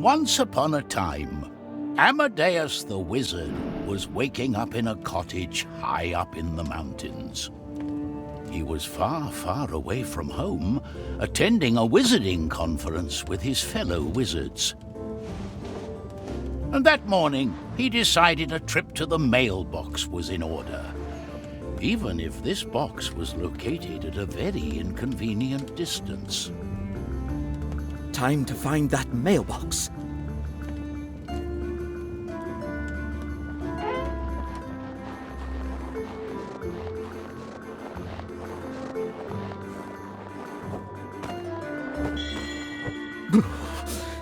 Once upon a time, Amadeus the wizard was waking up in a cottage high up in the mountains. He was far, far away from home, attending a wizarding conference with his fellow wizards. And that morning, he decided a trip to the mailbox was in order, even if this box was located at a very inconvenient distance. Time to find that mailbox.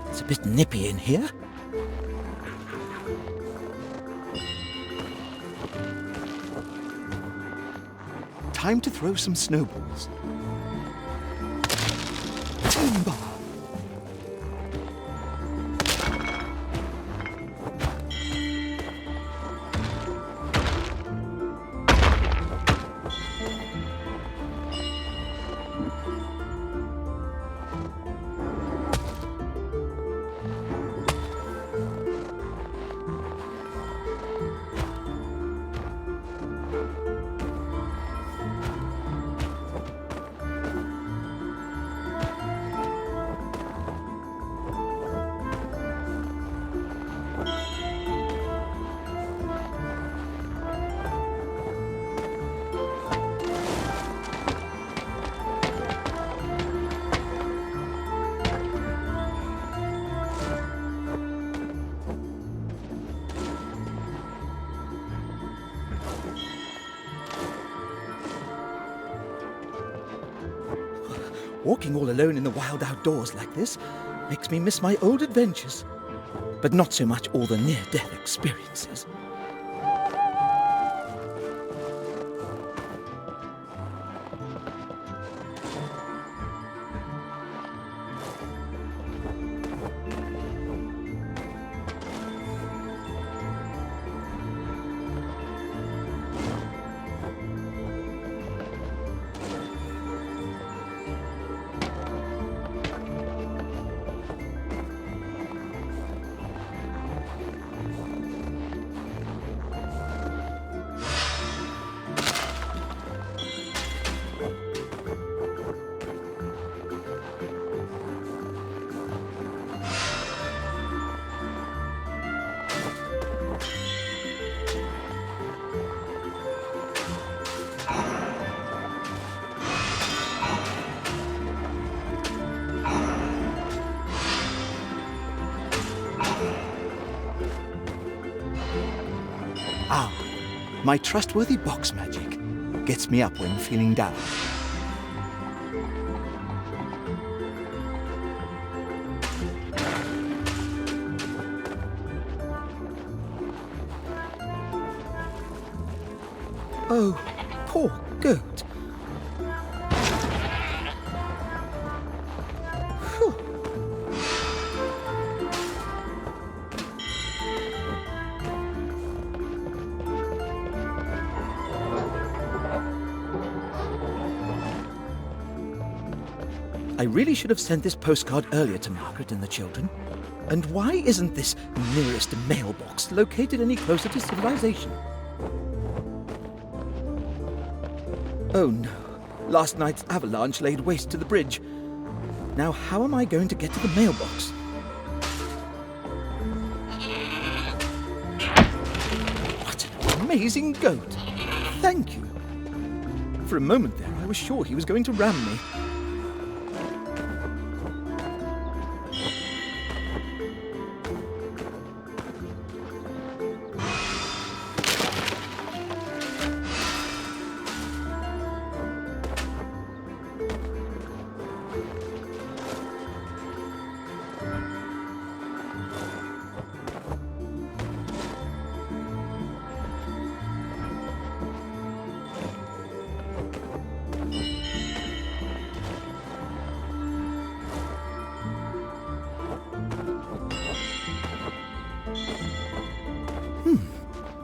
It's a bit nippy in here. Time to throw some snowballs. Timber! Walking all alone in the wild outdoors like this makes me miss my old adventures, but not so much all the near-death experiences. Ah, my trustworthy box magic gets me up when feeling down. Oh, poor goat. Phew. I really should have sent this postcard earlier to Margaret and the children. And why isn't this nearest mailbox located any closer to civilization? Oh no, last night's avalanche laid waste to the bridge. Now how am I going to get to the mailbox? What an amazing goat! Thank you. For a moment there, I was sure he was going to ram me.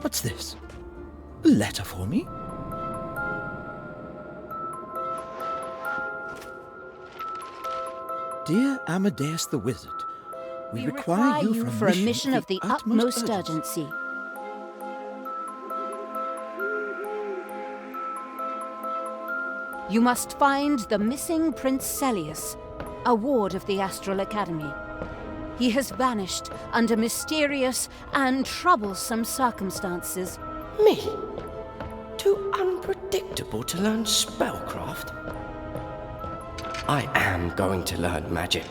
What's this? A letter for me? Dear Amadeus the Wizard, We require you for a mission of the utmost urgency. You must find the missing Prince Celius, a ward of the Astral Academy. He has vanished under mysterious and troublesome circumstances. Me? Too unpredictable to learn spellcraft? I am going to learn magic.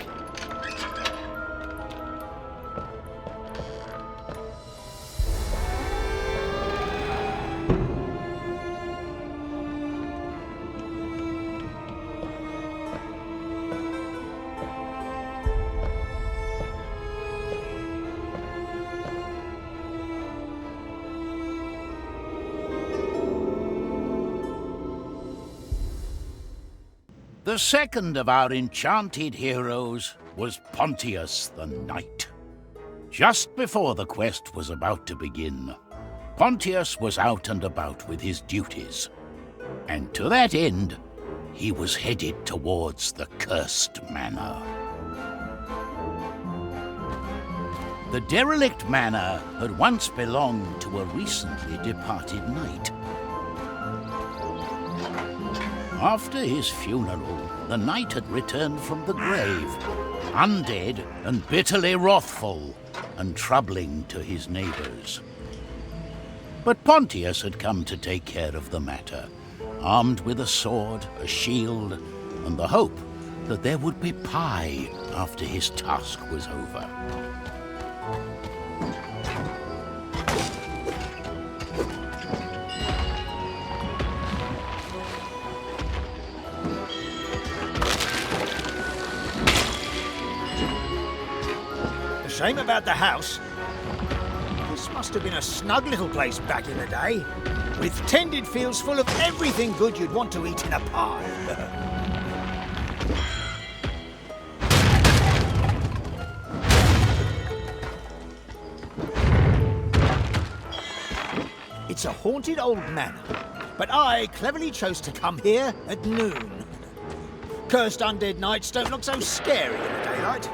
The second of our enchanted heroes was Pontius the Knight. Just before the quest was about to begin, Pontius was out and about with his duties. And to that end, he was headed towards the cursed manor. The derelict manor had once belonged to a recently departed knight. After his funeral, the knight had returned from the grave, undead and bitterly wrathful, and troubling to his neighbors. But Pontius had come to take care of the matter, armed with a sword, a shield, and the hope that there would be pie after his task was over. Shame about the house. This must have been a snug little place back in the day, with tended fields full of everything good you'd want to eat in a pie. It's a haunted old manor, but I cleverly chose to come here at noon. Cursed undead knights don't look so scary in the daylight.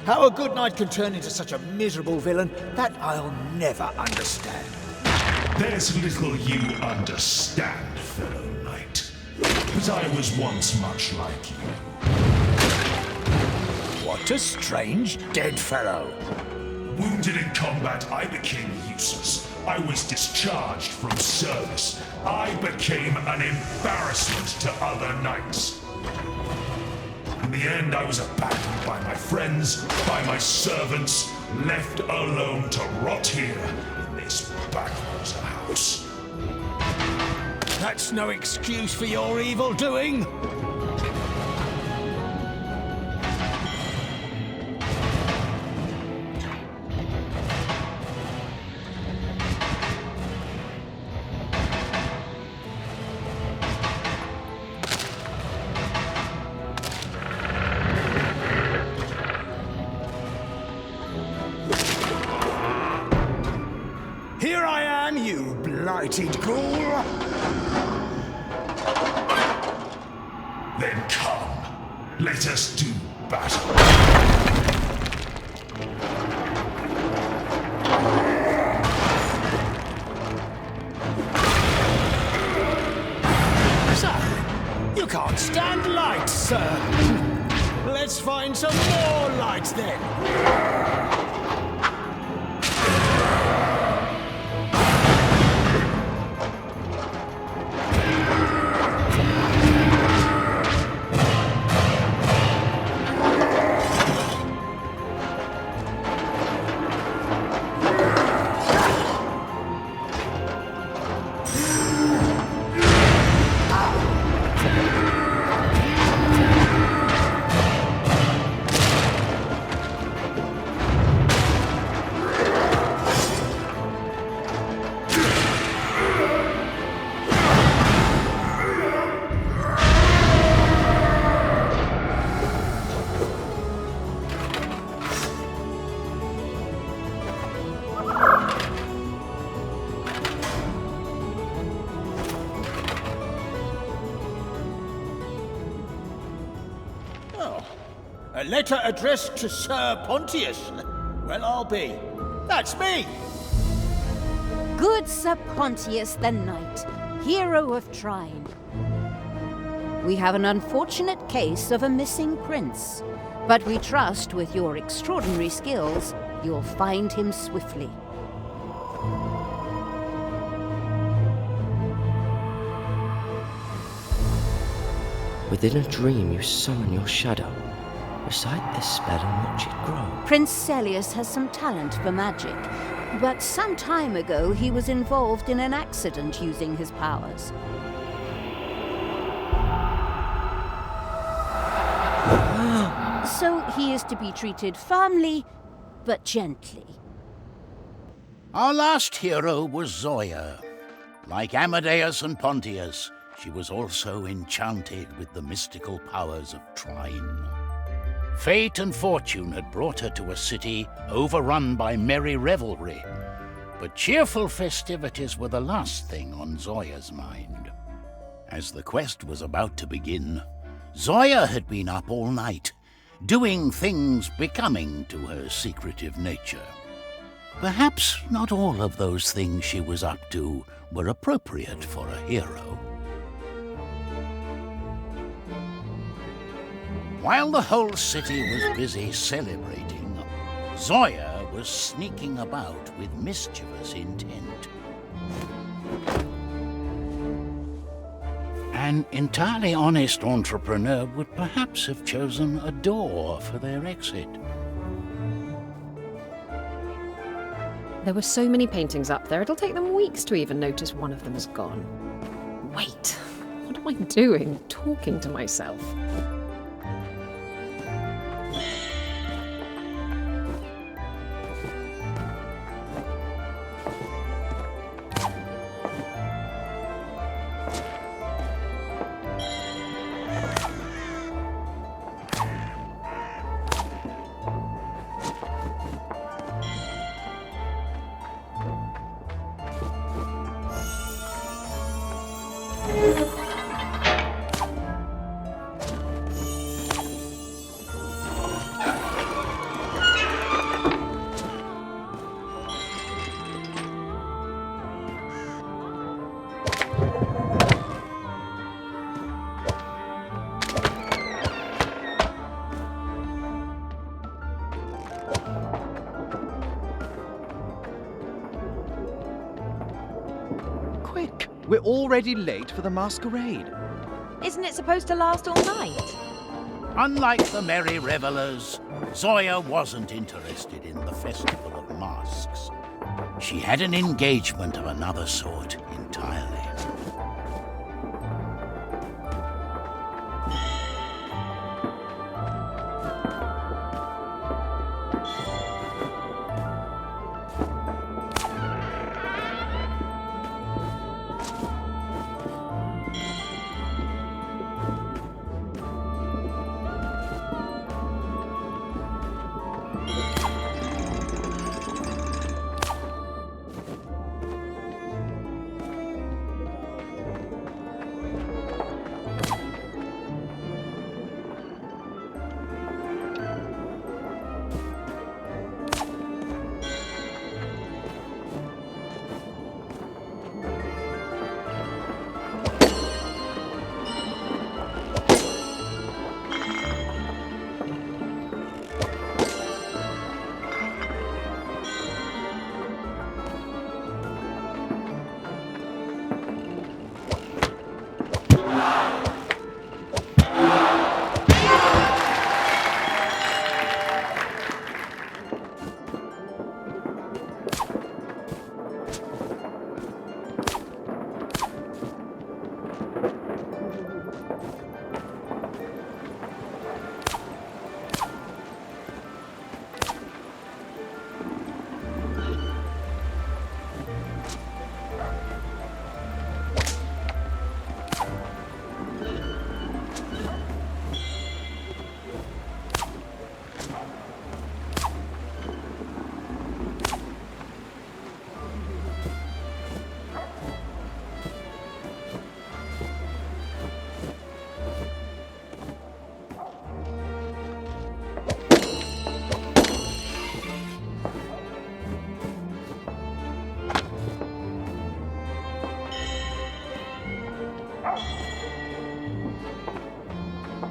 How a good knight can turn into such a miserable villain, that I'll never understand. There's little you understand, fellow knight. But I was once much like you. What a strange dead fellow. Wounded in combat, I became useless. I was discharged from service. I became an embarrassment to other knights. In the end, I was abandoned by my friends, by my servants, left alone to rot here in this backwater house. That's no excuse for your evil doing. Here I am, you blighted ghoul! Then come, let us do battle. So, you can't stand light, sir. Let's find some more light then. A letter addressed to Sir Pontius. Well, I'll be. That's me! Good Sir Pontius the Knight, hero of Trine. We have an unfortunate case of a missing prince, but we trust with your extraordinary skills, you'll find him swiftly. Within a dream, you summon your shadow. Recite this spell and watch it grow. Prince Celius has some talent for magic, but some time ago he was involved in an accident using his powers. So he is to be treated firmly, but gently. Our last hero was Zoya. Like Amadeus and Pontius, she was also enchanted with the mystical powers of Trine. Fate and fortune had brought her to a city overrun by merry revelry, but cheerful festivities were the last thing on Zoya's mind. As the quest was about to begin, Zoya had been up all night, doing things becoming to her secretive nature. Perhaps not all of those things she was up to were appropriate for a hero. While the whole city was busy celebrating, Zoya was sneaking about with mischievous intent. An entirely honest entrepreneur would perhaps have chosen a door for their exit. There were so many paintings up there, it'll take them weeks to even notice one of them is gone. Wait, what am I doing? Talking to myself. Quick! We're already late for the masquerade. Isn't it supposed to last all night? Unlike the merry revelers, Zoya wasn't interested in the festival of masks. She had an engagement of another sort entirely.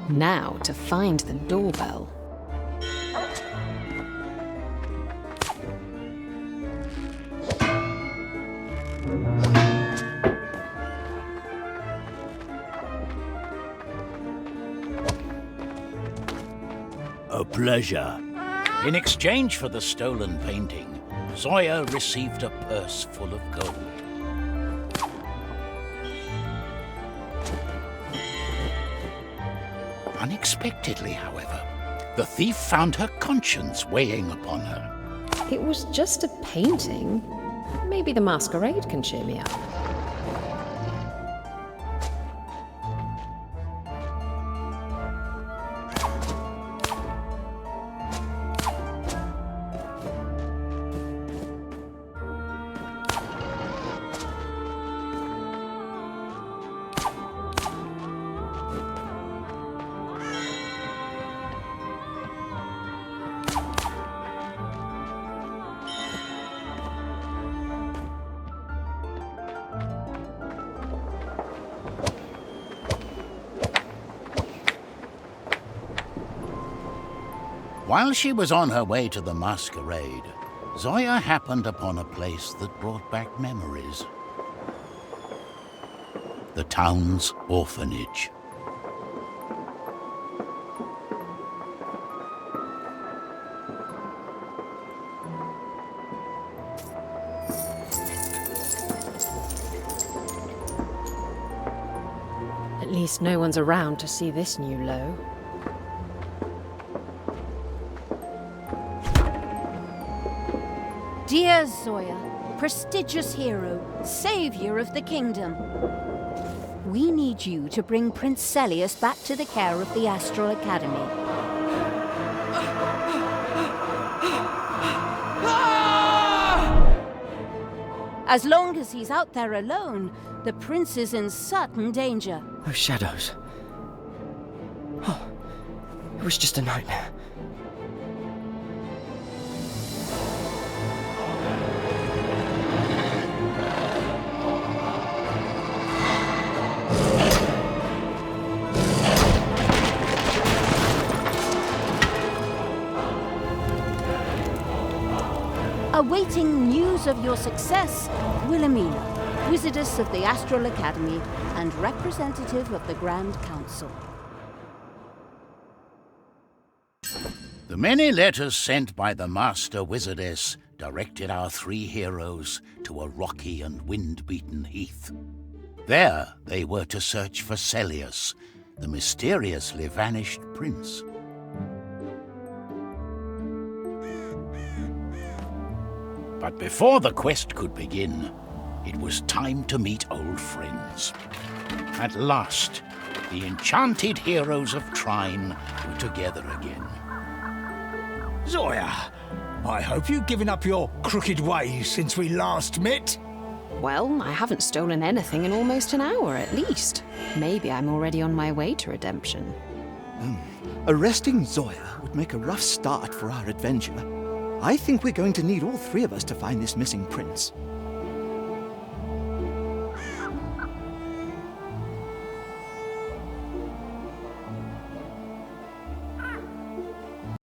Now to find the doorbell. A pleasure. In exchange for the stolen painting, Zoya received a purse full of gold. Unexpectedly, however, the thief found her conscience weighing upon her. It was just a painting. Maybe the Masquerade can cheer me up. While she was on her way to the Masquerade, Zoya happened upon a place that brought back memories. The town's orphanage. At least no one's around to see this new low. Dear Zoya, prestigious hero, savior of the kingdom, we need you to bring Prince Celius back to the care of the Astral Academy. As long as he's out there alone, the prince is in certain danger. Those shadows. Oh, it was just a nightmare. Awaiting news of your success, Wilhelmina, Wizardess of the Astral Academy and representative of the Grand Council. The many letters sent by the Master Wizardess directed our three heroes to a rocky and wind-beaten heath. There they were to search for Celius, the mysteriously vanished prince. But before the quest could begin, it was time to meet old friends. At last, the enchanted heroes of Trine were together again. Zoya, I hope you've given up your crooked ways since we last met. Well, I haven't stolen anything in almost an hour, at least. Maybe I'm already on my way to redemption. Arresting Zoya would make a rough start for our adventure. I think we're going to need all three of us to find this missing prince.